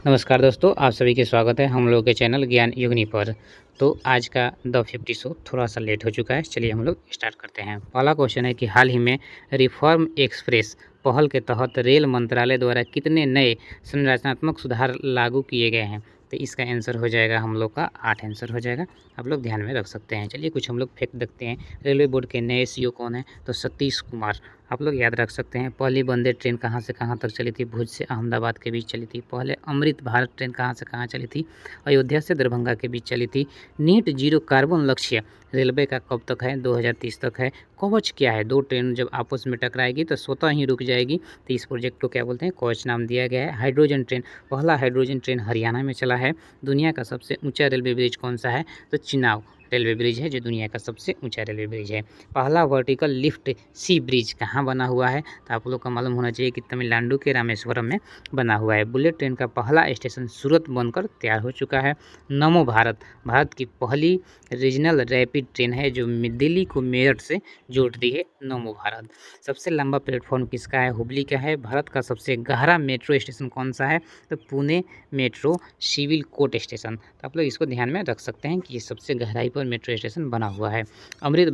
नमस्कार दोस्तों, आप सभी के स्वागत है हम लोग के चैनल ज्ञान युगनी पर। तो आज का द 50 शो थोड़ा सा लेट हो चुका है। चलिए हम लोग स्टार्ट करते हैं। पहला क्वेश्चन है कि हाल ही में रिफॉर्म एक्सप्रेस पहल के तहत रेल मंत्रालय द्वारा कितने नए संरचनात्मक सुधार लागू किए गए हैं। तो इसका आंसर हो जाएगा हम लोग का 8 आंसर हो जाएगा। आप लोग ध्यान में रख सकते हैं। चलिए कुछ हम लोग फैक्ट देखते हैं। रेलवे बोर्ड के नए सीईओ कौन है? तो सतीश कुमार। आप लोग याद रख सकते हैं। पहली वंदे ट्रेन कहाँ से कहाँ तक चली थी? भुज से अहमदाबाद के बीच चली थी। पहले अमृत भारत ट्रेन कहाँ से कहाँ चली थी? अयोध्या से दरभंगा के बीच चली थी। नीट जीरो कार्बन लक्ष्य रेलवे का कब तक है? 2030 तक है। कवच क्या है? दो ट्रेन जब आपस में टकराएगी तो स्वतः ही रुक जाएगी, तो इस प्रोजेक्ट को क्या बोलते हैं? कवच नाम दिया गया है। हाइड्रोजन ट्रेन, पहला हाइड्रोजन ट्रेन हरियाणा में चला है। दुनिया का सबसे ऊंचा रेलवे ब्रिज कौन सा है? तो चिनाब रेलवे ब्रिज है, जो दुनिया का सबसे ऊंचा रेलवे ब्रिज है। पहला वर्टिकल लिफ्ट सी ब्रिज कहाँ बना हुआ है? तो आप लोग को मालूम होना चाहिए कि तमिलनाडु के रामेश्वरम में बना हुआ है। बुलेट ट्रेन का पहला स्टेशन सूरत बनकर तैयार हो चुका है। नमो भारत, भारत की पहली रीजनल रैपिड ट्रेन है जो दिल्ली को मेरठ से जोड़ती है। नमो भारत। सबसे लंबा प्लेटफॉर्म किसका है? हुबली का है। भारत का सबसे गहरा मेट्रो स्टेशन कौन सा है? तो Pune metro civil court station. तो आप लोग इसको ध्यान में रख सकते हैं कि ये सबसे गहराई पर मेट्रो स्टेशन बना हुआ है। अमृत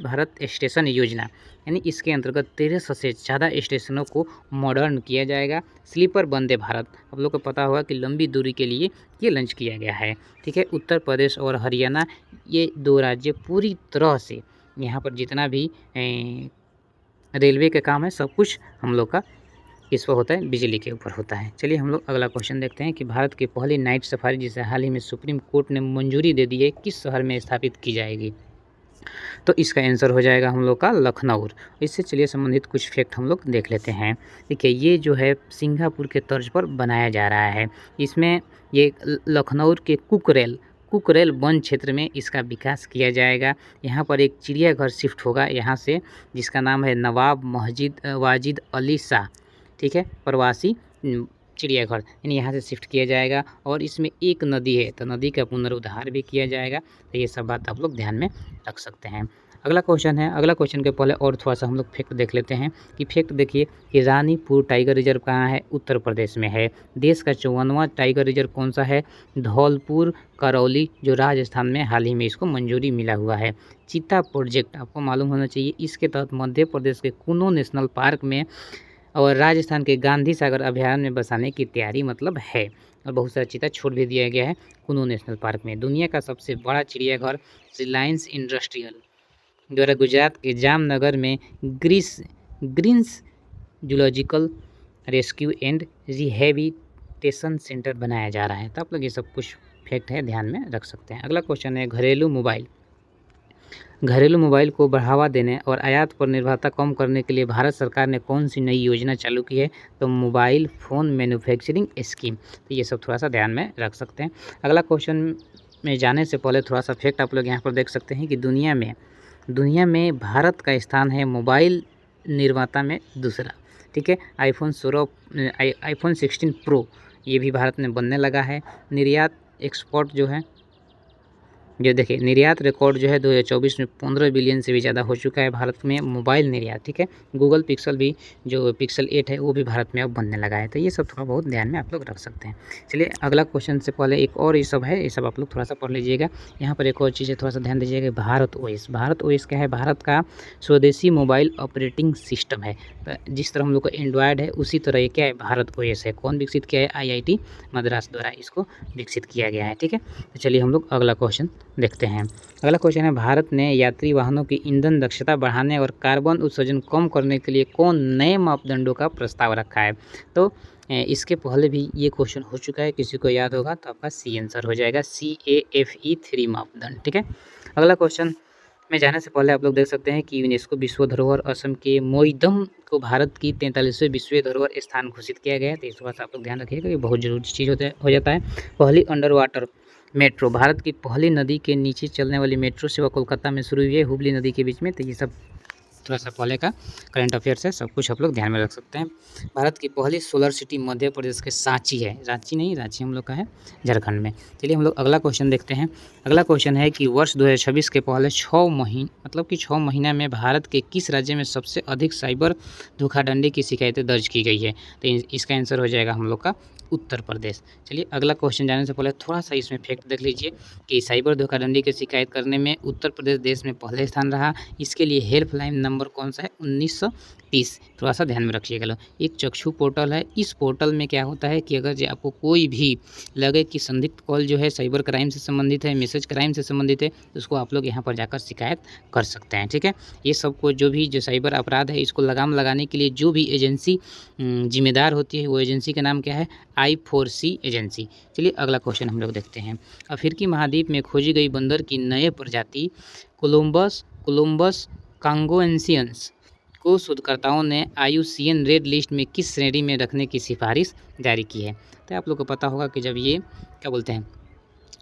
भारत स्टेशन योजना, यानी इसके अंतर्गत 1300 से ज़्यादा स्टेशनों को मॉडर्न किया जाएगा। स्लीपर वंदे भारत, आप लोग को पता होगा कि लंबी दूरी के लिए ये लॉन्च किया गया है। ठीक है, उत्तर प्रदेश और हरियाणा, ये दो राज्य पूरी तरह से यहाँ पर जितना भी रेलवे का काम है सब कुछ हम लोग का इस पर होता है, बिजली के ऊपर होता है। चलिए हम लोग अगला क्वेश्चन देखते हैं कि भारत की पहली नाइट सफारी जिसे हाल ही में सुप्रीम कोर्ट ने मंजूरी दे दी है, किस शहर में स्थापित की जाएगी? तो इसका आंसर हो जाएगा हम लोग का लखनऊ। इससे चलिए संबंधित कुछ फैक्ट हम लोग देख लेते हैं। देखिए, ये जो है सिंगापुर के तर्ज पर बनाया जा रहा है। इसमें ये लखनऊ के कुकरेल वन क्षेत्र में इसका विकास किया जाएगा। यहाँ पर एक चिड़ियाघर शिफ्ट होगा यहाँ से, जिसका नाम है नवाब वाजिद अली शाह। ठीक है, प्रवासी चिड़ियाघर, यानी यहाँ से शिफ्ट किया जाएगा। और इसमें एक नदी है, तो नदी का पुनरुद्धार भी किया जाएगा। तो ये सब बात आप लोग ध्यान में रख सकते हैं। अगला क्वेश्चन है, अगला क्वेश्चन के पहले और थोड़ा सा हम लोग फैक्ट देख लेते हैं कि फैक्ट देखिए कि रानीपुर टाइगर रिजर्व कहाँ है? उत्तर प्रदेश में है। देश का 54वां टाइगर रिजर्व कौन सा है? धौलपुर करौली, जो राजस्थान में हाल ही में इसको मंजूरी मिला हुआ है। चीता प्रोजेक्ट आपको मालूम होना चाहिए, इसके तहत मध्य प्रदेश के कुनो नेशनल पार्क में और राजस्थान के गांधी सागर अभयारण्य में बसाने की तैयारी मतलब है। और बहुत सारा चीता छोड़ भी दिया गया है कुनो नेशनल पार्क में। दुनिया का सबसे बड़ा चिड़ियाघर रिलायंस इंडस्ट्रियल द्वारा गुजरात के जामनगर में Greens Zoological Rescue and Rehabilitation Centre बनाया जा रहा है। तो आप लोग ये सब कुछ फैक्ट है, ध्यान में रख सकते हैं। अगला क्वेश्चन है, घरेलू मोबाइल को बढ़ावा देने और आयात पर निर्भरता कम करने के लिए भारत सरकार ने कौन सी नई योजना चालू की है? तो मोबाइल फ़ोन मैन्युफैक्चरिंग स्कीम। तो ये सब थोड़ा सा ध्यान में रख सकते हैं। अगला क्वेश्चन में जाने से पहले थोड़ा सा फैक्ट आप लोग यहाँ पर देख सकते हैं कि दुनिया में भारत का स्थान है मोबाइल निर्माता में दूसरा। ठीक है, आईफोन 16 प्रो ये भी भारत में बनने लगा है। निर्यात एक्सपोर्ट जो है, जो देखिए निर्यात रिकॉर्ड जो है 2024 में 15 बिलियन से भी ज़्यादा हो चुका है भारत में मोबाइल निर्यात। ठीक है, गूगल पिक्सल भी, जो पिक्सल 8 है वो भी भारत में अब बनने लगा है। तो ये सब थोड़ा बहुत ध्यान में आप लोग रख सकते हैं। चलिए अगला क्वेश्चन से पहले एक और ये सब है, ये सब आप लोग थोड़ा सा पढ़ लीजिएगा। यहाँ पर एक और चीज़ है, थोड़ा सा ध्यान दीजिएगा। भारत ओएस क्या है? भारत का स्वदेशी मोबाइल ऑपरेटिंग सिस्टम है। तो जिस तरह हम लोग का एंड्रॉयड है उसी तरह ये क्या है? भारत ओएस है। कौन विकसित किया है? IIT मद्रास द्वारा इसको विकसित किया गया है। ठीक है, तो चलिए हम लोग अगला क्वेश्चन देखते हैं। अगला क्वेश्चन है, भारत ने यात्री वाहनों की ईंधन दक्षता बढ़ाने और कार्बन उत्सर्जन कम करने के लिए कौन नए मापदंडों का प्रस्ताव रखा है? तो इसके पहले भी ये क्वेश्चन हो चुका है, किसी को याद होगा तो आपका सी आंसर हो जाएगा, CAFE 3 मापदंड। ठीक है, अगला क्वेश्चन में जाने से पहले आप लोग देख सकते हैं कि यूनेस्को विश्व धरोहर असम के मोईदम को भारत की 43वें विश्व धरोहर स्थान घोषित किया गया है। तो इस बात आप लोग ध्यान रखिएगा, ये बहुत जरूरी चीज़ हो जाता है। पहली अंडर वाटर मेट्रो, भारत की पहली नदी के नीचे चलने वाली मेट्रो सेवा कोलकाता में शुरू हुई है, हुबली नदी के बीच में। तो ये सब थोड़ा सा पहले का करंट अफेयर्स है, सब कुछ आप लोग ध्यान में रख सकते हैं। भारत की पहली सोलर सिटी मध्य प्रदेश के सांची है, रांची नहीं, रांची हम लोग का है झारखंड में। चलिए हम लोग अगला क्वेश्चन देखते हैं। अगला क्वेश्चन है कि वर्ष 2026 के पहले 6 महीने मतलब कि 6 महीना में भारत के किस राज्य में सबसे अधिक साइबर धोखाधड़ी की शिकायतें दर्ज की गई है? तो इसका आंसर हो जाएगा हम लोग का उत्तर प्रदेश। चलिए अगला क्वेश्चन जाने से पहले थोड़ा सा इसमें फैक्ट देख लीजिए कि साइबर धोखाधड़ी की शिकायत करने में उत्तर प्रदेश देश में पहले स्थान रहा। इसके लिए हेल्पलाइन नंबर कौन सा है? 1930। थोड़ा सा ध्यान में रखिएगा लोग। एक चक्षु पोर्टल है, इस पोर्टल में क्या होता है कि अगर जो आपको कोई भी लगे कि संदिग्ध कॉल जो है साइबर क्राइम से संबंधित है, मैसेज क्राइम से संबंधित है, तो उसको आप लोग यहाँ पर जाकर शिकायत कर सकते हैं। ठीक है, ये सबको जो भी जो साइबर अपराध है इसको लगाम लगाने के लिए जो भी एजेंसी जिम्मेदार होती है वो एजेंसी का नाम क्या है? I4C agency. चलिए अगला क्वेश्चन हम लोग देखते हैं। अफ्रीकी महाद्वीप में खोजी गई बंदर की नए प्रजाति कोलंबस कांगोएंसियंस को शोधकर्ताओं ने IUCN रेड लिस्ट में किस श्रेणी में रखने की सिफारिश जारी की है? तो आप लोग को पता होगा कि जब ये क्या बोलते हैं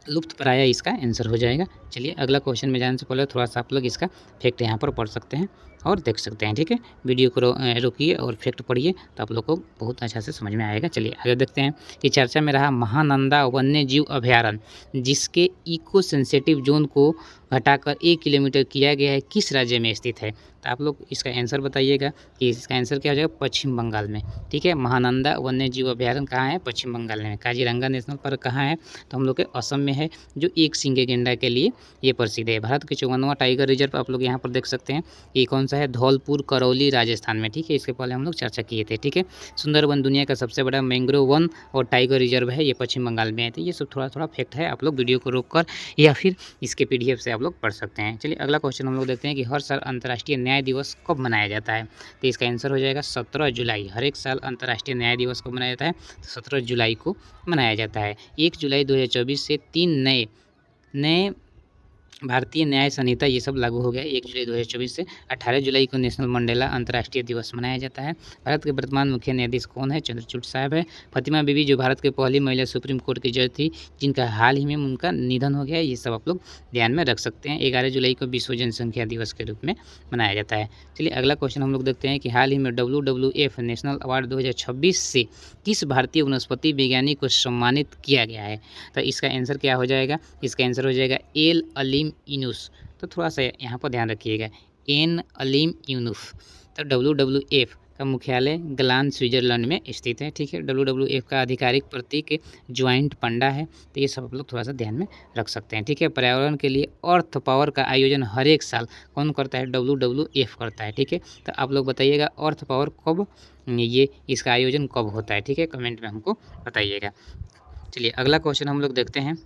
लुप्तप्राय, इसका आंसर हो जाएगा। चलिए अगला क्वेश्चन में जाने से पहले थोड़ा सा आप लोग इसका फैक्ट यहाँ पर पढ़ सकते हैं और देख सकते हैं। ठीक है, वीडियो को रोकिए और फैक्ट पढ़िए तो आप लोग को बहुत अच्छा से समझ में आएगा। चलिए आगे देखते हैं कि चर्चा में रहा महानंदा वन्य जीव अभयारण्य जिसके इको सेंसिटिव जोन को घटाकर 1 किलोमीटर किया गया है, किस राज्य में स्थित है? तो आप लोग इसका आंसर बताइएगा कि इसका आंसर क्या हो जाएगा? पश्चिम बंगाल में। ठीक है, महानंदा वन्य जीव अभयारण्य कहाँ है? पश्चिम बंगाल में। काजीरंगा नेशनल पार्क कहाँ है? तो हम लोग के असम में है, जो एक सींगे गेंडा के लिए ये प्रसिद्ध है। भारत के 54वां टाइगर रिजर्व आप लोग यहाँ पर देख सकते हैं, ये कौन सा है? धौलपुर करौली राजस्थान में। ठीक है, इसके पहले हम लोग चर्चा किए थे। ठीक है, सुंदरबन दुनिया का सबसे बड़ा मैंग्रोव वन और टाइगर रिजर्व है, ये पश्चिम बंगाल में है। तो ये सब थोड़ा थोड़ा फैक्ट है, आप लोग वीडियो को रोककर या फिर इसके PDF से आप लोग पढ़ सकते हैं। चलिए अगला क्वेश्चन हम लोग देखते हैं कि हर साल अंतर्राष्ट्रीय न्याय दिवस कब मनाया जाता है? तो इसका आंसर हो जाएगा 17 जुलाई। हर एक साल अंतर्राष्ट्रीय न्याय दिवस कब मनाया जाता है? तो 17 जुलाई को मनाया जाता है। 1 जुलाई 2024 से 3 नए भारतीय न्याय संहिता ये सब लागू हो गया। 1 जुलाई 2024 से 18 जुलाई को नेशनल मंडेला अंतर्राष्ट्रीय दिवस मनाया जाता है। भारत के वर्तमान मुख्य न्यायाधीश कौन है? चंद्रचूड़ साहब है। फातिमा बीबी जो भारत के पहली महिला सुप्रीम कोर्ट की जज थी, जिनका हाल ही में उनका निधन हो गया है, ये सब आप लोग ध्यान में रख सकते हैं। 11 जुलाई को विश्व जनसंख्या दिवस के रूप में मनाया जाता है। चलिए अगला क्वेश्चन हम लोग देखते हैं कि हाल ही में WWF नेशनल अवार्ड 2026 से किस भारतीय वनस्पति वैज्ञानिक को सम्मानित किया गया है? तो इसका आंसर क्या हो जाएगा? इसका आंसर हो जाएगा एल अलीम यूनुस। तो थोड़ा सा यहाँ पर ध्यान रखिएगा, एन अलीम यूनुस। तो WWF का मुख्यालय ग्लान स्विट्जरलैंड में स्थित है। ठीक है, WWF का आधिकारिक प्रतीक ज्वाइंट पंडा है। तो ये सब आप लोग थोड़ा सा ध्यान में रख सकते हैं। ठीक है, पर्यावरण के लिए अर्थ पावर का आयोजन हर एक साल कौन करता है? WWF करता है। ठीक है, तो आप लोग बताइएगा अर्थ पावर कब ये इसका आयोजन कब होता है? ठीक है, कमेंट में हमको बताइएगा। चलिए अगला क्वेश्चन हम लोग देखते हैं।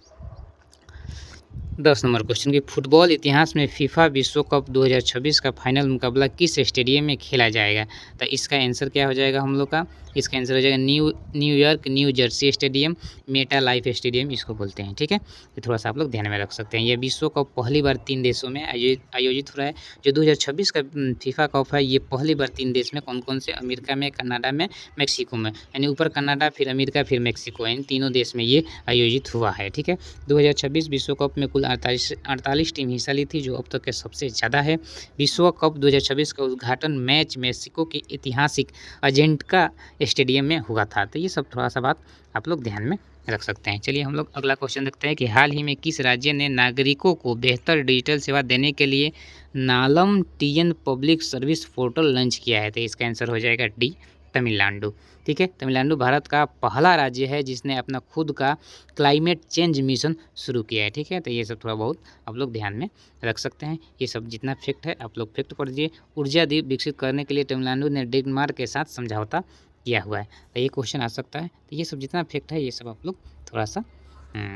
10 नंबर क्वेश्चन की फुटबॉल इतिहास में फीफा विश्व कप 2026 का फाइनल मुकाबला किस स्टेडियम में खेला जाएगा? तो इसका आंसर क्या हो जाएगा हम लोग का? इसका आंसर हो जाएगा New York new Jersey stadium, Meta life stadium इसको बोलते हैं। ठीक है, तो थोड़ा सा आप लोग ध्यान में रख सकते हैं। यह विश्व कप पहली बार 3 देशों में आयोजित हो रहा है। जो 2026 का फीफा कप है ये पहली बार 3 देश में कौन कौन से? अमेरिका में, कनाडा में, मेक्सिको में। यानी ऊपर कनाडा, फिर अमेरिका, फिर मेक्सिको, इन तीनों देश में ये आयोजित हुआ है। ठीक है, 2026 विश्व कप में कुल 48 टीम हिस्सा ली थी, जो अब तक के सबसे ज़्यादा है। विश्व कप 2026 का उद्घाटन मैच मेक्सिको के ऐतिहासिक अजेंटका स्टेडियम में हुआ था। तो ये सब थोड़ा सा बात आप लोग ध्यान में रख सकते हैं। चलिए हम लोग अगला क्वेश्चन देखते हैं कि हाल ही में किस राज्य ने नागरिकों को बेहतर डिजिटल सेवा देने के लिए नालम TN public service portal launch किया है? तो इसका आंसर हो जाएगा डी, तमिलनाडु। ठीक है, तमिलनाडु भारत का पहला राज्य है जिसने अपना खुद का क्लाइमेट चेंज मिशन शुरू किया है। ठीक है, तो ये सब थोड़ा बहुत आप लोग ध्यान में रख सकते हैं। ये सब जितना फैक्ट है आप लोग फैक्ट पढ़ दीजिए। ऊर्जा द्वीप विकसित करने के लिए तमिलनाडु ने डेनमार्क के साथ समझौता किया हुआ है। तो ये क्वेश्चन आ सकता है। तो ये सब जितना फैक्ट है ये सब आप लोग थोड़ा सा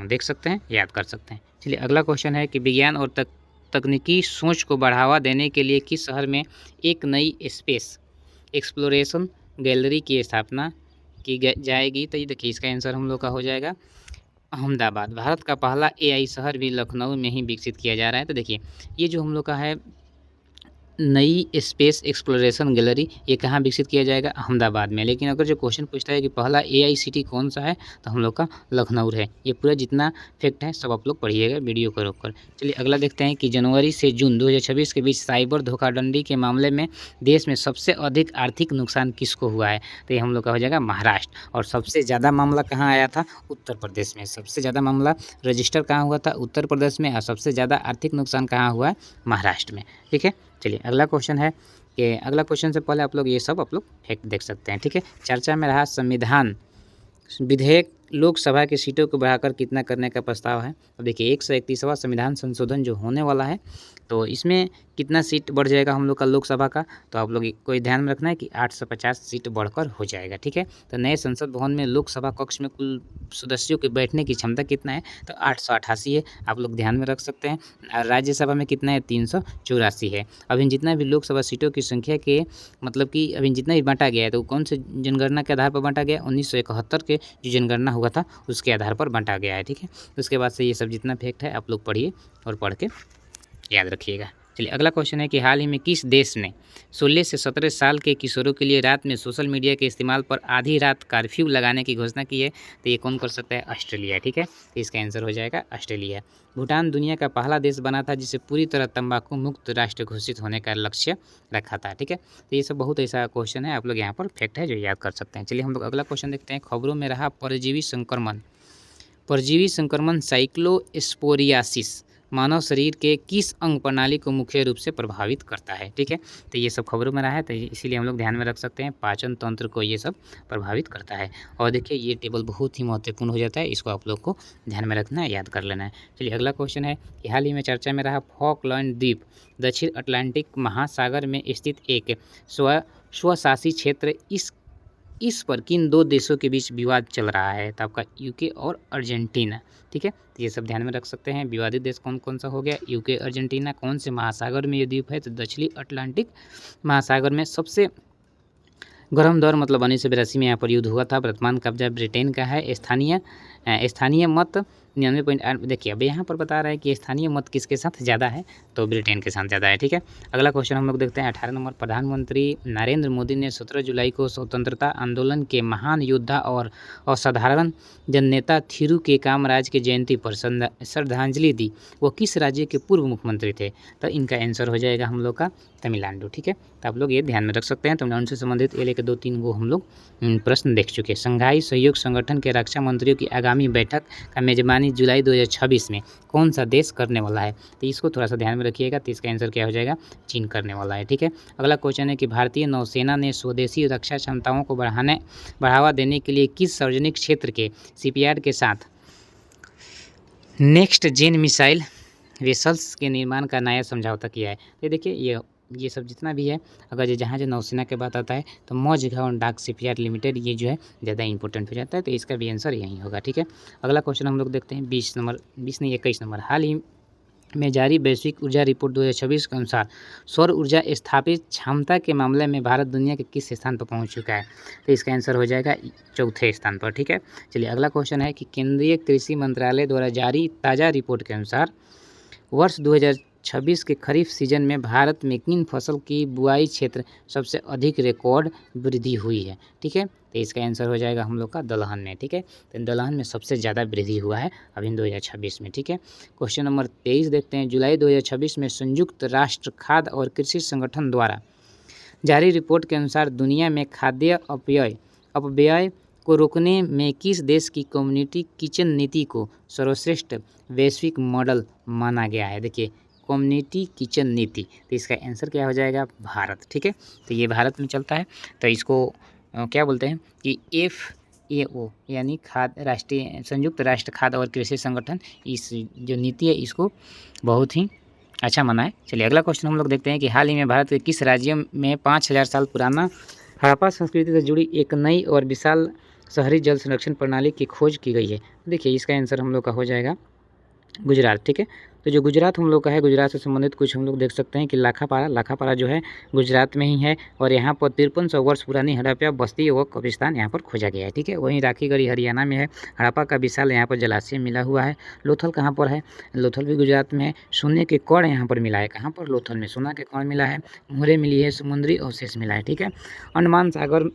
देख सकते हैं, याद कर सकते हैं। चलिए अगला क्वेश्चन है कि विज्ञान और तकनीकी सोच को बढ़ावा देने के लिए किस शहर में एक नई स्पेस एक्सप्लोरेशन गैलरी की स्थापना की जाएगी? तो ये देखिए इसका आंसर हम लोग का हो जाएगा अहमदाबाद। भारत का पहला AI शहर भी लखनऊ में ही विकसित किया जा रहा है। तो देखिए ये जो हम लोग का है नई स्पेस एक्सप्लोरेशन गैलरी, ये कहाँ विकसित किया जाएगा? अहमदाबाद में। लेकिन अगर जो क्वेश्चन पूछता है कि पहला AICT कौन सा है, तो हम लोग का लखनऊ है। ये पूरा जितना फैक्ट है सब आप लोग पढ़िएगा वीडियो को रोककर। चलिए अगला देखते हैं कि जनवरी से जून 2026 के बीच साइबर धोखाधड़ी के मामले में देश में सबसे अधिक आर्थिक नुकसान किसको हुआ है? तो ये हम लोग का हो जाएगा महाराष्ट्र। और सबसे ज़्यादा मामला कहाँ आया था? उत्तर प्रदेश में। सबसे ज़्यादा मामला रजिस्टर कहाँ हुआ था? उत्तर प्रदेश में। और सबसे ज़्यादा आर्थिक नुकसान कहाँ हुआ है? महाराष्ट्र में। ठीक है, चलिए अगला क्वेश्चन है कि अगला क्वेश्चन से पहले आप लोग ये सब आप लोग फैक्ट देख सकते हैं। ठीक है, चर्चा में रहा संविधान विधेयक लोकसभा की सीटों को बढ़ाकर कितना करने का प्रस्ताव है? तो देखिए 131वां संविधान संशोधन जो होने वाला है, तो इसमें कितना सीट बढ़ जाएगा हम लोग का लोकसभा का? तो आप लोग को ध्यान में रखना है कि 850 सीट बढ़कर हो जाएगा। ठीक है, तो नए संसद भवन में लोकसभा कक्ष में कुल सदस्यों के बैठने की क्षमता कितना है? तो 888 है, आप लोग ध्यान में रख सकते हैं। और राज्यसभा में कितना है? 384 है। अभी जितना भी लोकसभा सीटों की संख्या के मतलब कि अभी जितना भी बांटा गया है, तो कौन से जनगणना के आधार पर बांटा गया? 1971 के जो जनगणना हुआ था उसके आधार पर बांटा गया है। ठीक है, उसके बाद से ये सब जितना फैक्ट है आप लोग पढ़िए और पढ़ के याद रखिएगा। चलिए अगला क्वेश्चन है कि हाल ही में किस देश ने 16 से 17 साल के किशोरों के लिए रात में सोशल मीडिया के इस्तेमाल पर आधी रात कर्फ्यू लगाने की घोषणा की है? तो ये कौन कर सकता है? ऑस्ट्रेलिया। ठीक है, तो इसका आंसर हो जाएगा ऑस्ट्रेलिया। भूटान दुनिया का पहला देश बना था जिसे पूरी तरह तंबाकू मुक्त राष्ट्र घोषित होने का लक्ष्य रखा था। ठीक है, तो ये सब बहुत ऐसा क्वेश्चन है, आप लोग यहाँ पर फैक्ट है जो याद कर सकते हैं। चलिए हम लोग अगला क्वेश्चन देखते हैं। खबरों में रहा परजीवी संक्रमण साइक्लोस्पोरियासिस मानव शरीर के किस अंग प्रणाली को मुख्य रूप से प्रभावित करता है? ठीक है, तो ये सब खबरों में रहा है, तो इसीलिए हम लोग ध्यान में रख सकते हैं पाचन तंत्र को ये सब प्रभावित करता है। और देखिए ये टेबल बहुत ही महत्वपूर्ण हो जाता है, इसको आप लोग को ध्यान में रखना है, याद कर लेना है। चलिए अगला क्वेश्चन है कि हाल ही में चर्चा में रहा फॉकलैंड द्वीप दक्षिण अटलांटिक महासागर में स्थित एक स्वशासी क्षेत्र, इस पर किन दो देशों के बीच विवाद चल रहा है? तो आपका यूके और अर्जेंटीना। ठीक है, तो ये सब ध्यान में रख सकते हैं। विवादित देश कौन कौन सा हो गया? UK, Argentina. कौन से महासागर में ये द्वीप है? तो दक्षिणी अटलांटिक महासागर में। सबसे गर्म दौर मतलब 1982 में यहाँ पर युद्ध हुआ था। वर्तमान कब्जा ब्रिटेन का है। स्थानीय मत 99.8। देखिए अब यहाँ पर बता रहा है कि स्थानीय मत किसके साथ ज़्यादा है? तो ब्रिटेन के साथ ज़्यादा है। ठीक है, अगला क्वेश्चन हम लोग देखते हैं 18 नंबर। प्रधानमंत्री नरेंद्र मोदी ने 17 जुलाई को स्वतंत्रता आंदोलन के महान योद्धा और असाधारण जननेता थिरू के कामराज की जयंती पर श्रद्धांजलि दी। वो किस राज्य के पूर्व मुख्यमंत्री थे? तो इनका आंसर हो जाएगा हम लोग का तमिलनाडु। ठीक है, तो आप लोग ये ध्यान में रख सकते हैं। तमिलनाडु से संबंधित ये लेकर 2-3 गो हम लोग प्रश्न देख चुके हैं। संघाई सहयोग संगठन के रक्षा मंत्रियों की आगामी बैठक का मेजबानी जुलाई 2026 में कौन सा देश करने वाला है? तो इसको थोड़ा सा ध्यान में रखिएगा। तो इसका आंसर क्या हो जाएगा? चीन करने वाला है। ठीक है, अगला क्वेश्चन है कि भारतीय नौसेना ने स्वदेशी रक्षा क्षमताओं को बढ़ावा देने के लिए किस सार्वजनिक क्षेत्र के शिपयार्ड के साथ नेक्स्ट जेन मिसाइल वेसल्स के निर्माण का नया समझौता किया है? तो देखिए ये सब जितना भी है, अगर ये जहाँ नौसेना के बात आता है तो मौजगढ़ डाक शिपयार्ड लिमिटेड ये जो है ज़्यादा इंपॉर्टेंट हो जाता है, तो इसका भी आंसर यही होगा। ठीक है, अगला क्वेश्चन हम लोग देखते हैं 21 नंबर। हाल ही में जारी वैश्विक ऊर्जा रिपोर्ट 2026 के अनुसार सौर ऊर्जा स्थापित क्षमता के मामले में भारत दुनिया के किस स्थान पर पहुंच चुका है? तो इसका आंसर हो जाएगा चौथे स्थान पर। ठीक है, चलिए अगला क्वेश्चन है कि केंद्रीय कृषि मंत्रालय द्वारा जारी ताज़ा रिपोर्ट के अनुसार वर्ष 2026 के खरीफ सीजन में भारत में किन फसल की बुआई क्षेत्र सबसे अधिक रिकॉर्ड वृद्धि हुई है? ठीक है, तो इसका आंसर हो जाएगा हम लोग का दलहन में। ठीक है, तो दलहन में सबसे ज़्यादा वृद्धि हुआ है अभी 2026 में। ठीक है, क्वेश्चन नंबर 23 देखते हैं। जुलाई 2026 में संयुक्त राष्ट्र खाद्य और कृषि संगठन द्वारा जारी रिपोर्ट के अनुसार दुनिया में खाद्य अपव्यय को रोकने में किस देश की कम्युनिटी किचन नीति को सर्वश्रेष्ठ वैश्विक मॉडल माना गया है? देखिए कम्युनिटी किचन नीति, तो इसका आंसर क्या हो जाएगा? भारत। ठीक है, तो ये भारत में चलता है, तो इसको क्या बोलते हैं कि FAO यानी संयुक्त राष्ट्र खाद्य और कृषि संगठन, इस जो नीति है इसको बहुत ही अच्छा माना है। चलिए अगला क्वेश्चन हम लोग देखते हैं कि हाल ही में भारत के किस राज्य में 5000 साल पुराना हड़प्पा संस्कृति से जुड़ी एक नई और विशाल शहरी जल संरक्षण प्रणाली की खोज की गई है? देखिए इसका आंसर हम लोग का हो जाएगा गुजरात। ठीक है, तो जो गुजरात हम लोग का है, गुजरात से संबंधित कुछ हम लोग देख सकते हैं कि लाखापारा जो है गुजरात में ही है और यहाँ पर 5300 वर्ष पुरानी हड़प्पा बस्ती व कब्रिस्तान यहाँ पर खोजा गया है। ठीक है, वहीं राखीगढ़ी हरियाणा में है। हड़प्पा का विशाल यहाँ पर जलाशय मिला हुआ है। लोथल कहाँ पर है? लोथल भी गुजरात में है। सोने के कण यहाँ पर मिला है। कहाँ पर? लोथल में सोना के कण मिला है। मोहरे मिली है, समुद्री अवशेष मिला है। ठीक है, अंडमान सागर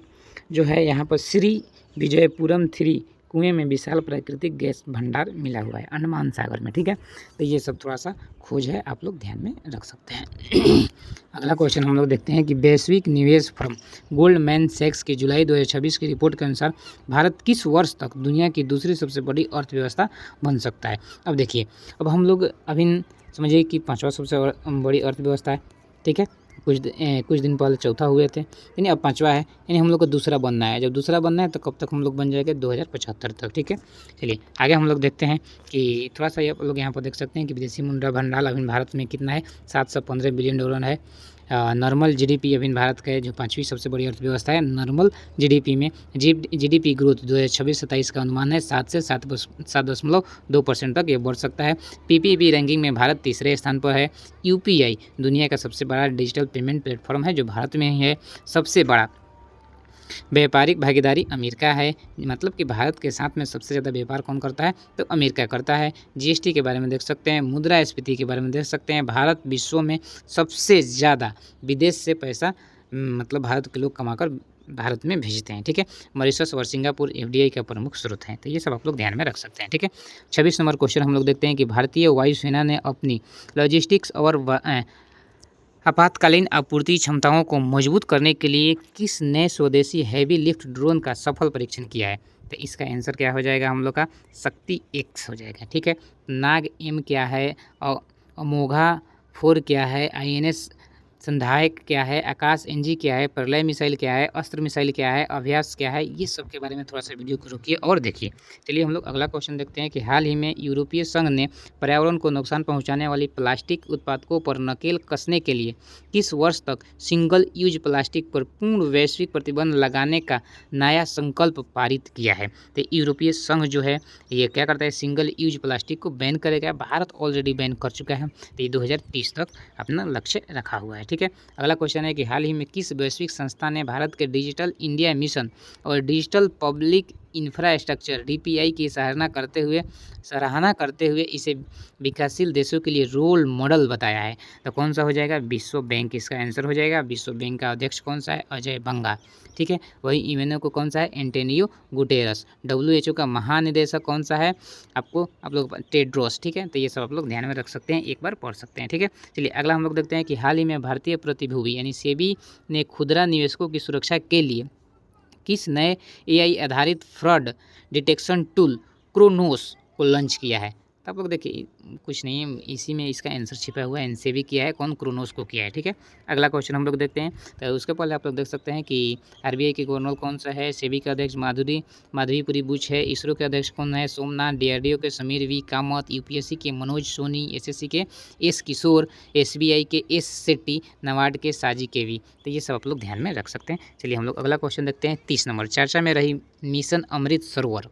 जो है यहाँ पर श्री विजयपुरम 3 कुएं में विशाल प्राकृतिक गैस भंडार मिला हुआ है अंडमान सागर में। ठीक है, तो ये सब थोड़ा सा खोज है, आप लोग ध्यान में रख सकते हैं। अगला क्वेश्चन हम लोग देखते हैं कि वैश्विक निवेश फर्म गोल्डमैन सैक्स की जुलाई 2026 की रिपोर्ट के अनुसार भारत किस वर्ष तक दुनिया की दूसरी सबसे बड़ी अर्थव्यवस्था बन सकता है? अब देखिए, अब हम लोग अभी समझिए कि 5वां सबसे बड़ी अर्थव्यवस्था है। ठीक है, कुछ दिन पहले चौथा हुए थे, यानी अब 5वां है, यानी हम लोग को दूसरा बनना है। जब दूसरा बनना है तो कब तक हम लोग बन जाएंगे? 2075 तक। ठीक है, चलिए आगे हम लोग देखते हैं कि थोड़ा सा आप लोग यहाँ पर देख सकते हैं कि विदेशी मुद्रा भंडार अभी भारत में कितना है? 715 बिलियन डॉलर है। नॉर्मल जीडीपी अभी भारत का है जो 5वीं सबसे बड़ी अर्थव्यवस्था है। नॉर्मल जीडीपी में जीडीपी ग्रोथ 2026-27 का अनुमान है 7 से 7.2% तक ये बढ़ सकता है। पीपीपी रैंकिंग में भारत तीसरे स्थान पर है। यूपीआई दुनिया का सबसे बड़ा डिजिटल पेमेंट प्लेटफॉर्म है जो भारत में ही है। सबसे बड़ा व्यापारिक भागीदारी अमेरिका है, मतलब कि भारत के साथ में सबसे ज़्यादा व्यापार कौन करता है? तो अमेरिका करता है। जीएसटी के बारे में देख सकते हैं, मुद्रास्फीति के बारे में देख सकते हैं। भारत विश्व में सबसे ज़्यादा विदेश से पैसा मतलब भारत के लोग कमाकर भारत में भेजते हैं। ठीक है, मॉरिशस और सिंगापुर एफडीआई का प्रमुख स्रोत हैं। तो ये सब आप लोग ध्यान में रख सकते हैं। ठीक है, 26 नंबर क्वेश्चन हम लोग देखते हैं कि भारतीय वायुसेना ने अपनी लॉजिस्टिक्स और आपातकालीन आपूर्ति क्षमताओं को मजबूत करने के लिए किस नए स्वदेशी हैवी लिफ्ट ड्रोन का सफल परीक्षण किया है? तो इसका आंसर क्या हो जाएगा हम लोग का? शक्ति X हो जाएगा। ठीक है, नाग M क्या है और अमोघा 4 क्या है, INS संधायक क्या है, आकाश NG क्या है, प्रलय मिसाइल क्या है, अस्त्र मिसाइल क्या है, अभ्यास क्या है, ये सब के बारे में थोड़ा सा वीडियो को रोकिए और देखिए। चलिए हम लोग अगला क्वेश्चन देखते हैं कि हाल ही में यूरोपीय संघ ने पर्यावरण को नुकसान पहुंचाने वाली प्लास्टिक उत्पादों पर नकेल कसने के लिए किस वर्ष तक सिंगल यूज प्लास्टिक पर पूर्ण वैश्विक प्रतिबंध लगाने का नया संकल्प पारित किया है? तो यूरोपीय संघ जो है ये क्या करता है? सिंगल यूज प्लास्टिक को बैन करेगा। भारत ऑलरेडी बैन कर चुका है, तो ये 2030 तक अपना लक्ष्य रखा हुआ है। ठीक है, अगला क्वेश्चन है कि हाल ही में किस वैश्विक संस्था ने भारत के डिजिटल इंडिया मिशन और डिजिटल पब्लिक इंफ्रास्ट्रक्चर DPI की सराहना करते हुए इसे विकासशील देशों के लिए रोल मॉडल बताया है? तो कौन सा हो जाएगा? विश्व बैंक इसका आंसर हो जाएगा। विश्व बैंक का अध्यक्ष कौन सा है? अजय बंगा। ठीक है, वही यूएनओ को कौन सा है? Antonio Guterres. WHO का महानिदेशक कौन सा है? आप लोग टेड्रोस। ठीक है, तो ये सब आप लोग ध्यान में रख सकते हैं, एक बार पढ़ सकते हैं। ठीक है, चलिए अगला हम लोग देखते हैं कि हाल ही में भारतीय प्रतिभूति यानी सेबी ने खुदरा निवेशकों की सुरक्षा के लिए किस नए AI आधारित फ्रॉड डिटेक्शन टूल क्रोनोस को लॉन्च किया है? तो आप लोग देखिए कुछ नहीं है, इसी में इसका आंसर छिपा हुआ है। एनसेबी किया है, कौन? क्रोनोस को किया है। ठीक है, अगला क्वेश्चन हम लोग देखते हैं। तो उसके पहले आप लोग देख सकते हैं कि RBI के गवर्नर कौन सा है? सेबी का अध्यक्ष माधवीपुरी बुच है। इसरो के अध्यक्ष कौन है? सोमनाथ। DRDO के समीर V कामत। UPSC के मनोज सोनी। SSC के S किशोर। SBI के S शेट्टी। नाबार्ड के साजी KV। तो ये सब आप लोग ध्यान में रख सकते हैं। चलिए हम लोग अगला क्वेश्चन देखते हैं। 30 नंबर चर्चा में रही मिशन अमृत सरोवर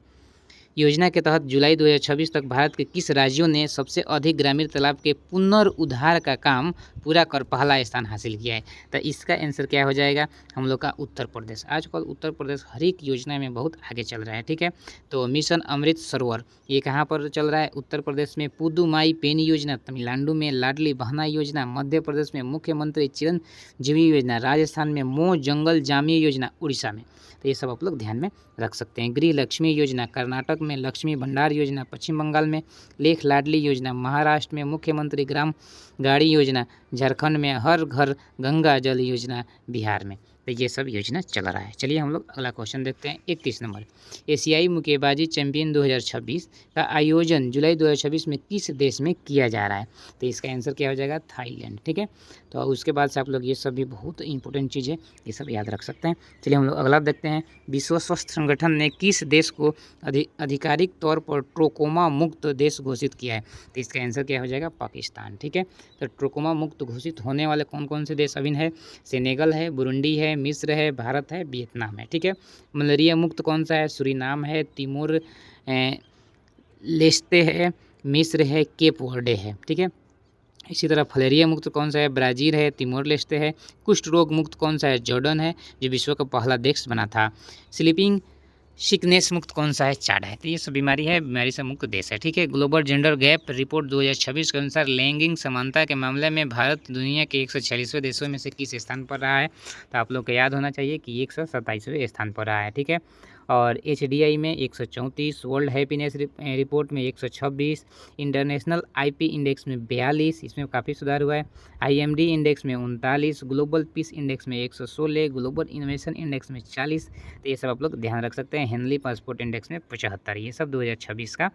योजना के तहत जुलाई 2026 तक भारत के किस राज्यों ने सबसे अधिक ग्रामीण तालाब के पुनर्उद्धार का काम पूरा कर पहला स्थान हासिल किया है? तो इसका आंसर क्या हो जाएगा? हम लोग का उत्तर प्रदेश। आजकल उत्तर प्रदेश हर एक योजना में बहुत आगे चल रहा है। ठीक है, तो मिशन अमृत सरोवर ये कहाँ पर चल रहा है? उत्तर प्रदेश में पुदुमाई पेन योजना, तमिलनाडु में लाडली बहना योजना, मध्य प्रदेश में मुख्यमंत्री चिरंजीवी योजना, राजस्थान में मो जंगल जामिया योजना, उड़ीसा में। तो ये सब आप लोग ध्यान में रख सकते हैं। गृह लक्ष्मी योजना, कर्नाटक में लक्ष्मी भंडार योजना, पश्चिम बंगाल में लेख लाडली योजना, महाराष्ट्र में मुख्यमंत्री ग्राम गाड़ी योजना, झारखंड में हर घर गंगा जल योजना, बिहार में। तो ये सब योजना चल रहा है। चलिए हम लोग अगला क्वेश्चन देखते हैं। 31 नंबर एशियाई मुक्केबाजी चैंपियन 2026 का आयोजन जुलाई 2026 में किस देश में किया जा रहा है? तो इसका आंसर क्या हो जाएगा? थाईलैंड। ठीक है, तो उसके बाद से आप लोग ये सब भी बहुत इंपॉर्टेंट चीज़ है, ये सब याद रख सकते हैं। चलिए हम लोग अगला देखते हैं। विश्व स्वास्थ्य संगठन ने किस देश को आधिकारिक तौर पर ट्रोकोमा मुक्त देश घोषित किया है? तो इसका आंसर क्या हो जाएगा? पाकिस्तान। ठीक है, तो ट्रोकोमा मुक्त घोषित होने वाले कौन कौन से देश अभी है? सेनेगल है, बुरुंडी है, मिस्र है, भारत है, वियतनाम है। ठीक है, मलेरिया मुक्त कौन सा है? सूरीनाम है, तिमोर लेस्ते है, मिस्र है, केप वर्डे है, ठीक है। इसी तरह फलेरिया मुक्त कौन सा है, ब्राज़ील है, तिमोर लेस्टे है। कुष्ठ रोग मुक्त कौन सा है, जॉर्डन है, जो विश्व का पहला देश बना था। स्लीपिंग सिकनेस मुक्त कौन सा है, चाड है। तो ये सब बीमारी है, बीमारी से मुक्त देश है, ठीक है। ग्लोबल जेंडर गैप रिपोर्ट 2026 के अनुसार लैंगिक समानता के मामले में भारत दुनिया के 146वें देशों में से किस स्थान पर रहा है। तो आप लोग को याद होना चाहिए कि 127वें स्थान पर रहा है, ठीक है। और HDI में 134, वर्ल्ड हैप्पीनेस रिपोर्ट में 126, इंटरनेशनल IP इंडेक्स में 42, इसमें काफ़ी सुधार हुआ है। IMD इंडेक्स में 39, ग्लोबल पीस इंडेक्स में 116, ग्लोबल इनोवेशन इंडेक्स में 40। तो ये सब आप लोग ध्यान रख सकते हैं। हेनली पासपोर्ट इंडेक्स में 75, ये सब 2026 का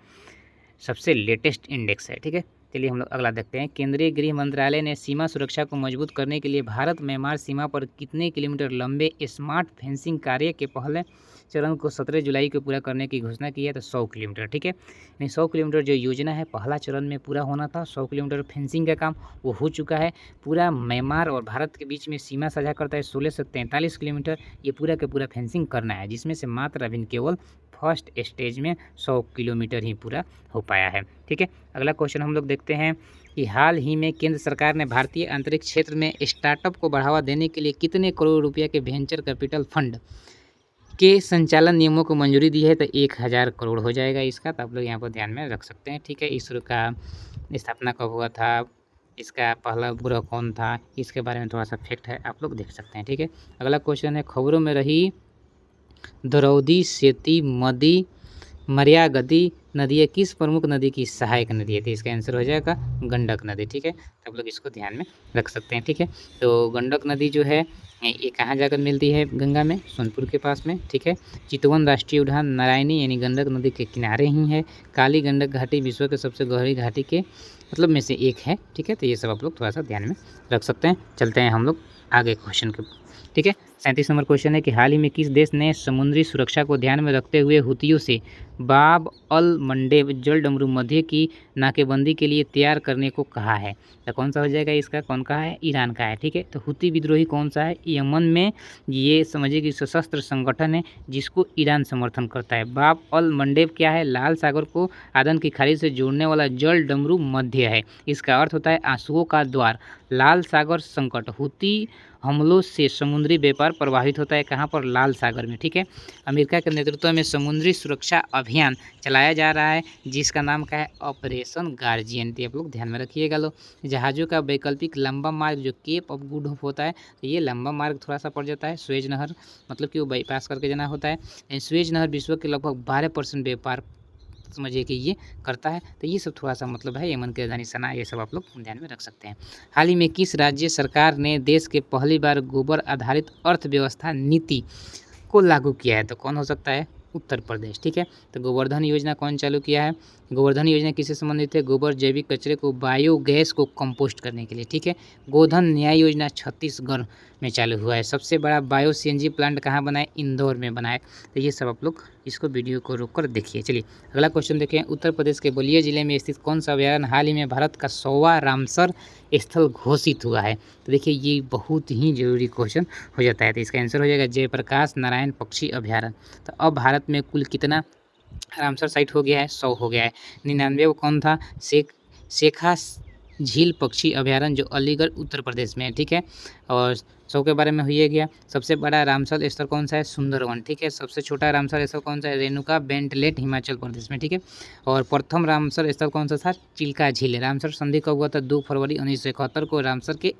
सबसे लेटेस्ट इंडेक्स है, ठीक है। चलिए हम लोग अगला देखते हैं। केंद्रीय गृह मंत्रालय ने सीमा सुरक्षा को मजबूत करने के लिए भारत म्यांमार सीमा पर कितने किलोमीटर लंबे स्मार्ट फेंसिंग कार्य के पहले चरण को 17 जुलाई को पूरा करने की घोषणा की है। तो 100 किलोमीटर, ठीक है। यानी 100 किलोमीटर जो योजना है पहला चरण में पूरा होना था। 100 किलोमीटर फेंसिंग का काम वो हो चुका है। पूरा म्यांमार और भारत के बीच में सीमा साझा करता है 16 से 43 किलोमीटर। ये पूरा का पूरा फेंसिंग करना है, जिसमें से मात्र अभी केवल फर्स्ट स्टेज में 100 किलोमीटर ही पूरा हो पाया है, ठीक है। अगला क्वेश्चन हम लोग देखते हैं कि हाल ही में केंद्र सरकार ने भारतीय अंतरिक्ष क्षेत्र में स्टार्टअप को बढ़ावा देने के लिए कितने करोड़ रुपया के वेंचर कैपिटल फंड के संचालन नियमों को मंजूरी दी है। तो 1000 करोड़ हो जाएगा इसका। तो आप लोग यहाँ पर ध्यान में रख सकते हैं, ठीक है। इसरो का स्थापना कब हुआ था, इसका पहला उपग्रह कौन था, इसके बारे में थोड़ा सा फैक्ट है, आप लोग देख सकते हैं, ठीक है। अगला क्वेश्चन है, खबरों में रही द्रौपदी सेती मदी मर्यागदी नदी किस प्रमुख नदी की सहायक नदी है। तो इसका आंसर हो जाएगा गंडक नदी, ठीक है। तो आप लोग इसको ध्यान में रख सकते हैं, ठीक है। तो गंडक नदी जो है ये कहाँ जाकर मिलती है, गंगा में, सोनपुर के पास में, ठीक है। चितवन राष्ट्रीय उद्यान नारायणी यानी गंडक नदी के किनारे ही है। काली गंडक घाटी विश्व के सबसे गहरी घाटी के मतलब में से एक है, ठीक है। तो ये सब आप लोग थोड़ा सा ध्यान में रख सकते हैं। चलते हैं हम लोग आगे क्वेश्चन के, ठीक है। 37 नंबर क्वेश्चन है कि हाल ही में किस देश ने समुद्री सुरक्षा को ध्यान में रखते हुए हुतियों से बाब अल मंडेब जल डमरू मध्य की नाकेबंदी के लिए तैयार करने को कहा है। तो कौन सा हो जाएगा इसका, कौन का है, ईरान का है, ठीक है। तो हुती विद्रोही कौन सा है, यमन में, ये समझिए कि सशस्त्र संगठन है जिसको ईरान समर्थन करता है। बाब अल मंडेब क्या है, लाल सागर को आदन की खाड़ी से जोड़ने वाला जल डमरू मध्य है। इसका अर्थ होता है आंसुओं का द्वार। लाल सागर संकट, हुती हमलों से समुद्री व्यापार प्रभावित होता है, कहाँ पर, लाल सागर में, ठीक है। अमेरिका के नेतृत्व में समुद्री सुरक्षा अभियान चलाया जा रहा है जिसका नाम क्या है, ऑपरेशन गार्जियन। तो आप लोग ध्यान में रखिएगा। लो जहाज़ों का वैकल्पिक लंबा मार्ग जो केप ऑफ गुड होप होता है, तो ये लंबा मार्ग थोड़ा सा पड़ जाता है। स्वेज नहर मतलब कि वो बाईपास करके जाना होता है। स्वेज नहर विश्व के लगभग 12% व्यापार समझिए कि ये करता है। तो ये सब थोड़ा सा मतलब है, यमन की राजधानी सना, ये सब आप लोग ध्यान में रख सकते हैं। हाल ही में किस राज्य सरकार ने देश के पहली बार गोबर आधारित अर्थव्यवस्था नीति को लागू किया है। तो कौन हो सकता है, उत्तर प्रदेश, ठीक है। तो गोवर्धन योजना कौन चालू किया है, गोवर्धन योजना किससे संबंधित है, गोबर जैविक कचरे को बायोगैस को कंपोस्ट करने के लिए, ठीक है। गोधन न्याय योजना छत्तीसगढ़ में चालू हुआ है। सबसे बड़ा बायो CNG प्लांट कहाँ बना है, इंदौर में बना है। तो ये सब आप लोग इसको वीडियो को रोक कर देखिए। चलिए अगला क्वेश्चन देखें। उत्तर प्रदेश के बलिया जिले में स्थित कौन सा अभयारण्य हाल ही में भारत का 100वां रामसर स्थल घोषित हुआ है। तो देखिए ये बहुत ही जरूरी क्वेश्चन हो जाता है। तो इसका आंसर हो जाएगा जयप्रकाश नारायण पक्षी अभयारण्य। तो अब भारत में कुल कितना रामसर साइट हो गया है, 100 हो गया है। 99 वो कौन था, शेखा झील पक्षी अभयारण्य जो अलीगढ़ उत्तर प्रदेश में है, ठीक है। और 100 के बारे में हुई गया। सबसे बड़ा रामसर स्थल कौन सा है, सुंदरवन, ठीक है। सबसे छोटा रामसर स्थल कौन सा है, रेणुका बेंटलेट हिमाचल प्रदेश में, ठीक है। और प्रथम रामसर स्थल कौन सा था, चिल्का झील। रामसर संधि कब हुआ था, 2 फरवरी 1971 को रामसर के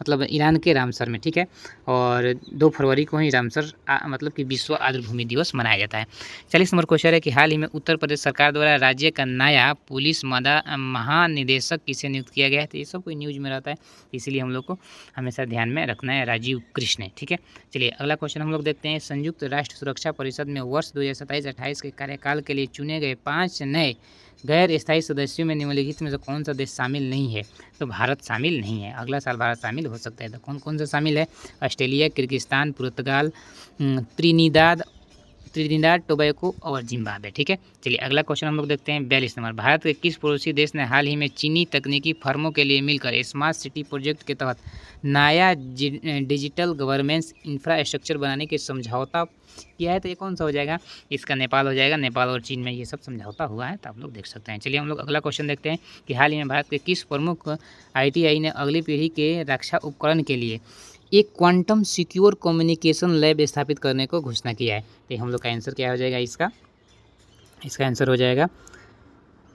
मतलब ईरान के रामसर में, ठीक है। और 2 फरवरी को ही रामसर मतलब कि विश्व आर्द्रभूमि दिवस मनाया जाता है। 40 नंबर क्वेश्चन है कि हाल ही में उत्तर प्रदेश सरकार द्वारा राज्य का नया पुलिस महानिदेशक किसे नियुक्त किया गया है। तो ये सब कोई न्यूज में रहता है, इसीलिए हम लोग को हमेशा ध्यान में रखना है, राजीव कृष्ण, ठीक है। चलिए अगला क्वेश्चन हम लोग देखते हैं। संयुक्त राष्ट्र सुरक्षा परिषद में वर्ष 2027-28 के कार्यकाल के लिए चुने गए 5 नए गैर स्थायी सदस्यों में निम्नलिखित में से कौन सा देश शामिल नहीं है। तो भारत शामिल नहीं है। अगला साल भारत शामिल हो सकता है। तो कौन कौन सा शामिल है, ऑस्ट्रेलिया, किर्गिस्तान, पुर्तगाल, त्रिनिदाद त्रिनिदाद टोबैको और जिम्बाब्वे। ठीक है, चलिए अगला क्वेश्चन हम लोग देखते हैं 42 नंबर। भारत के किस पड़ोसी देश ने हाल ही में चीनी तकनीकी फर्मों के लिए मिलकर स्मार्ट सिटी प्रोजेक्ट के तहत नया डिजिटल गवर्नेंस इंफ्रास्ट्रक्चर बनाने के समझौता किया है? तो ये कौन सा हो जाएगा? इसका नेपाल हो जाएगा। नेपाल और चीन में ये सब समझौता हुआ है, तो आप लोग देख सकते हैं। चलिए हम लोग अगला क्वेश्चन देखते हैं कि हाल ही में भारत के किस प्रमुख ITI ने अगली पीढ़ी के रक्षा उपकरण के लिए एक क्वांटम सिक्योर कम्युनिकेशन लैब स्थापित करने को घोषणा किया है? तो हम लोग का आंसर क्या हो जाएगा? इसका आंसर हो जाएगा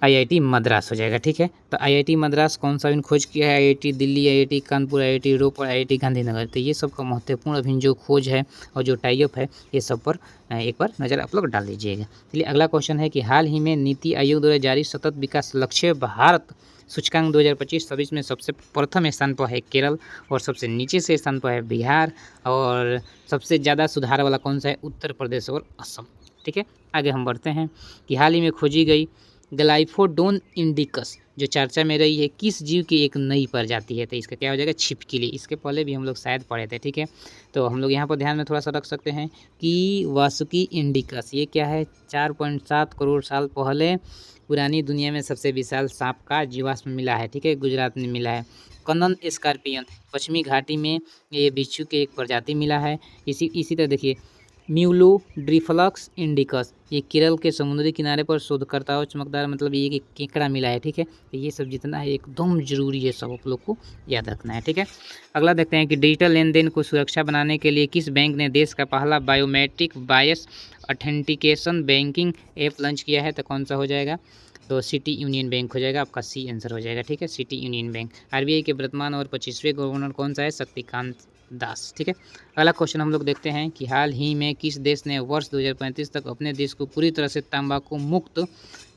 IIT मद्रास हो जाएगा। ठीक है, तो IIT मद्रास कौन सा अभी खोज किया है? IIT Delhi, IIT Kanpur, IIT रोपड़, IIT गांधीनगर। तो ये सब का महत्वपूर्ण अभी जो खोज है और जो टाइप है, ये सब पर एक बार नज़र आप लोग डाल दीजिएगा। चलिए अगला क्वेश्चन है कि हाल ही में नीति आयोग द्वारा जारी सतत विकास लक्ष्य भारत सूचकांक 2025-26 में सबसे प्रथम स्थान पर है केरल, और सबसे नीचे से स्थान पर है बिहार, और सबसे ज़्यादा सुधार वाला कौन सा है? उत्तर प्रदेश और असम। ठीक है, आगे हम बढ़ते हैं कि हाल ही में खोजी गई ग्लाइफोडोन इंडिकस जो चर्चा में रही है, किस जीव की एक नई प्रजाति है? तो इसका क्या हो जाएगा? छिपकली। इसके पहले भी हम लोग शायद पढ़े थे। ठीक है, तो हम लोग यहाँ पर ध्यान में थोड़ा सा रख सकते हैं कि वासुकी इंडिकस ये क्या है? 4.7 करोड़ साल पहले पुरानी दुनिया में सबसे विशाल सांप का जीवाश्म मिला है। ठीक है, गुजरात में मिला है। कनन स्कॉर्पियन पश्चिमी घाटी में ये बिच्छू के एक प्रजाति मिला है। इसी तरह देखिए म्यूलोड्रिफ्लक्स इंडिकस ये केरल के समुद्री किनारे पर शोधकर्ताओं चमकदार मतलब ये कि केकड़ा मिला है। ठीक है, तो ये सब जितना है एकदम जरूरी है, सब आप लोग को याद रखना है। ठीक है, अगला देखते हैं कि डिजिटल लेन देन को सुरक्षा बनाने के लिए किस बैंक ने देश का पहला बायोमेट्रिक बायस ऑथेंटिकेशन बैंकिंग ऐप लॉन्च किया है? तो कौन सा हो जाएगा? तो सिटी यूनियन बैंक हो जाएगा। आपका सी आंसर हो जाएगा। ठीक है, सिटी यूनियन बैंक। RBI के वर्तमान और 25वें गवर्नर कौन सा है? शक्तिकांत दास। ठीक है, अगला क्वेश्चन हम लोग देखते हैं कि हाल ही में किस देश ने वर्ष 2035 तक अपने देश को पूरी तरह से तंबाकू मुक्त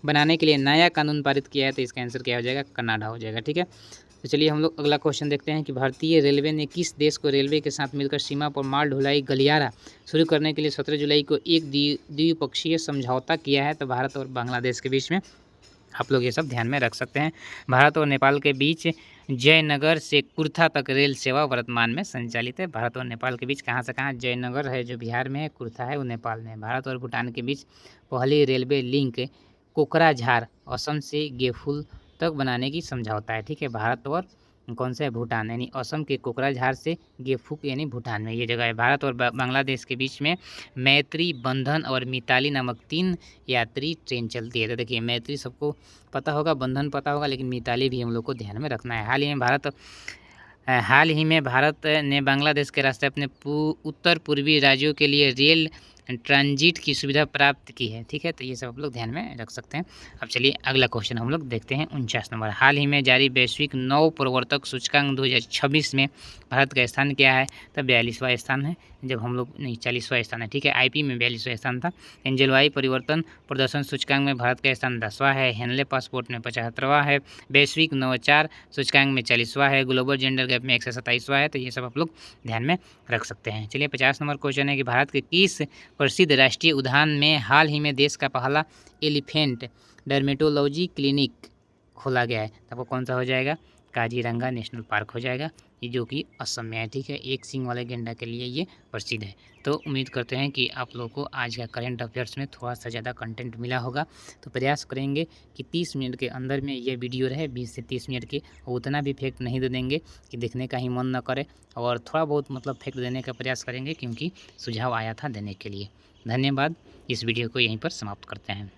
बनाने के लिए नया कानून पारित किया है? तो इसका आंसर क्या हो जाएगा? कनाडा हो जाएगा। ठीक है, तो चलिए हम लोग अगला क्वेश्चन देखते हैं कि भारतीय रेलवे ने किस देश को रेलवे के साथ मिलकर सीमा पर माल ढुलाई गलियारा शुरू करने के लिए 17 जुलाई को एक द्विपक्षीय समझौता किया है? तो भारत और बांग्लादेश के बीच में आप लोग ये सब ध्यान में रख सकते हैं। भारत और नेपाल के बीच जयनगर से कुर्था तक रेल सेवा वर्तमान में संचालित है। भारत और नेपाल के बीच कहाँ से कहाँ? जयनगर है जो बिहार में है, कुर्था है वो नेपाल में है। भारत और भूटान के बीच पहली रेलवे लिंक कोकराझार असम से गेफुल तक बनाने की समझौता है। ठीक है, भारत और कौन सा है? भूटान, यानी असम के कोकराझार से गेफुक यानी भूटान में ये जगह है। भारत और बांग्लादेश के बीच में मैत्री, बंधन और मिताली नामक 3 यात्री ट्रेन चलती है। तो देखिए मैत्री सबको पता होगा, बंधन पता होगा, लेकिन मिताली भी हम लोग को ध्यान में रखना है। हाल ही में भारत ने बांग्लादेश के रास्ते अपने उत्तर पूर्वी राज्यों के लिए रेल ट्रांजिट की सुविधा प्राप्त की है। ठीक है, तो ये सब आप लोग ध्यान में रख सकते हैं। अब चलिए अगला क्वेश्चन हम लोग देखते हैं 49 नंबर। हाल ही में जारी वैश्विक नव प्रवर्तक सूचकांक 2026 में भारत का स्थान क्या है? तो 42वां स्थान है। जब हम लोग नहीं 40वां स्थान है। ठीक है, IP में 42वां स्थान था। जलवायु परिवर्तन प्रदर्शन सूचकांक में भारत का स्थान 10वां है। हेनले पासपोर्ट में 75वां है। वैश्विक नवाचार सूचकांक में 40वां है। ग्लोबल जेंडर गैप में 127वां है। तो ये सब आप लोग ध्यान में रख सकते हैं। चलिए 50 नंबर क्वेश्चन है कि भारत के किस प्रसिद्ध राष्ट्रीय उद्यान में हाल ही में देश का पहला एलिफेंट डर्मेटोलॉजी क्लिनिक खोला गया है? तो आपको कौन सा हो जाएगा? काजीरंगा नेशनल पार्क हो जाएगा, ये जो कि असम में है। ठीक है, एक सींग वाले गेंडा के लिए ये प्रसिद्ध है। तो उम्मीद करते हैं कि आप लोगों को आज का करंट अफेयर्स में थोड़ा सा ज़्यादा कंटेंट मिला होगा। तो प्रयास करेंगे कि 30 मिनट के अंदर में ये वीडियो रहे, 20 से 30 मिनट के, और उतना भी फैक्ट नहीं दे देंगे कि देखने का ही मन न करे, और थोड़ा बहुत मतलब फैक्ट देने का प्रयास करेंगे, क्योंकि सुझाव आया था देने के लिए। धन्यवाद। इस वीडियो को यहीं पर समाप्त करते हैं।